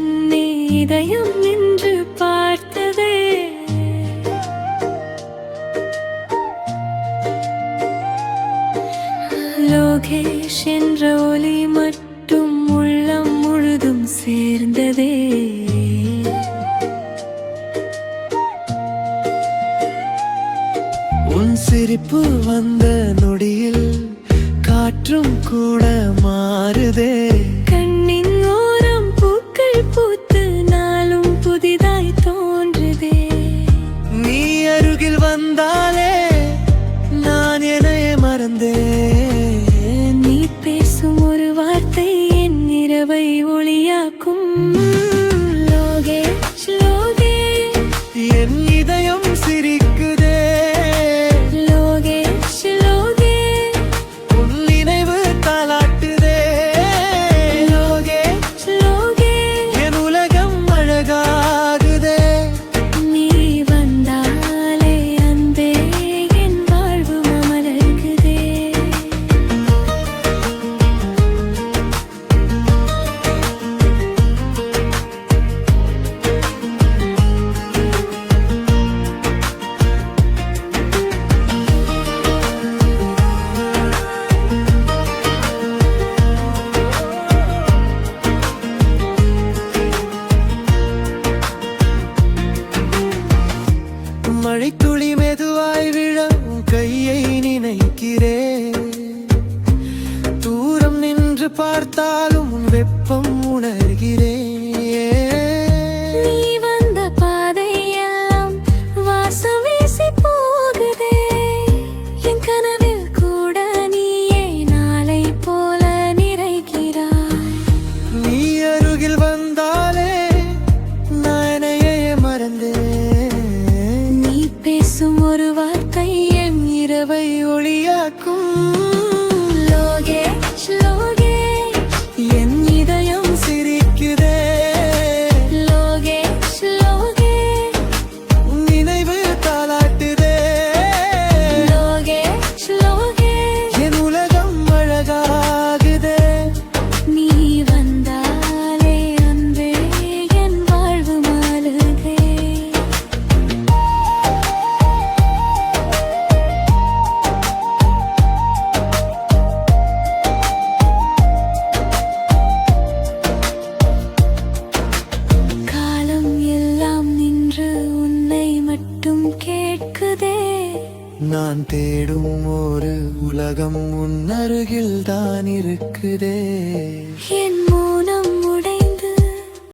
முன்னே இதயம் நின்று பார்த்ததே. லோகேஷ் என்ற ஒலி மட்டும் உள்ளம் முழுதும் சேர்ந்ததே. உன் சிரிப்பு வந்த நொடியில் காற்றும் கூட மாறுதே. கண்ணின் ஓரம் பூக்கள் பூத்து நாளும் புதிதாய் தோன்றுதே. நீ அருகில் வந்தாலே நான் என்னையே மறந்தேன். நீ பேசும் ஒரு வார்த்தை என் இரவை ஒளியாக்கும். லோகேஷ் லோகேஷ் என் இதயம் சிரிக்குதே. லோகேஷ் லோகேஷ் உன் நினைவு தாலாட்டுதே. லோகேஷ் லோகேஷ் என் உலகம் அழகாகுதே. நீ வந்தாலே அன்பே என் வாழ்வு மலர்குதே. மழைத்துளி மெதுவாய் விழ உன் கையை நினைக்கிறேன். தூரம் நின்று பார்த்தாலும் உன் வெப்பம் உணர்கிறேன். நீ வந்த பாதையெல்லாம் வாசம் வீசி போகுதே. என் கனவில் கூட நீயே நாளை போல நிறைகிறாய். நீ அருகில் வந்தாலே நான் என்னையே மறந்தேன். நீ பேசும் ஒரு வார்த்தை என் இரவை ஒளியாக்கும். லோகேஷ் லோகேஷ் என் இதயம் சிரிக்குதே. லோகேஷ் லோகேஷ் உன் நினைவு தாலாட்டுதே. லோகேஷ் லோகேஷ் என் உலகம் அழகாகுதே. நீ வந்தாலே அன்பே என் வாழ்வு மாறுதே. காலம் எல்லாம் நின்று உன்னை மட்டும் கேட்குதே. நான் தேடும் ஒரு உலகம் உன் அருகில் தான் இருக்குதே. என் மௌனம்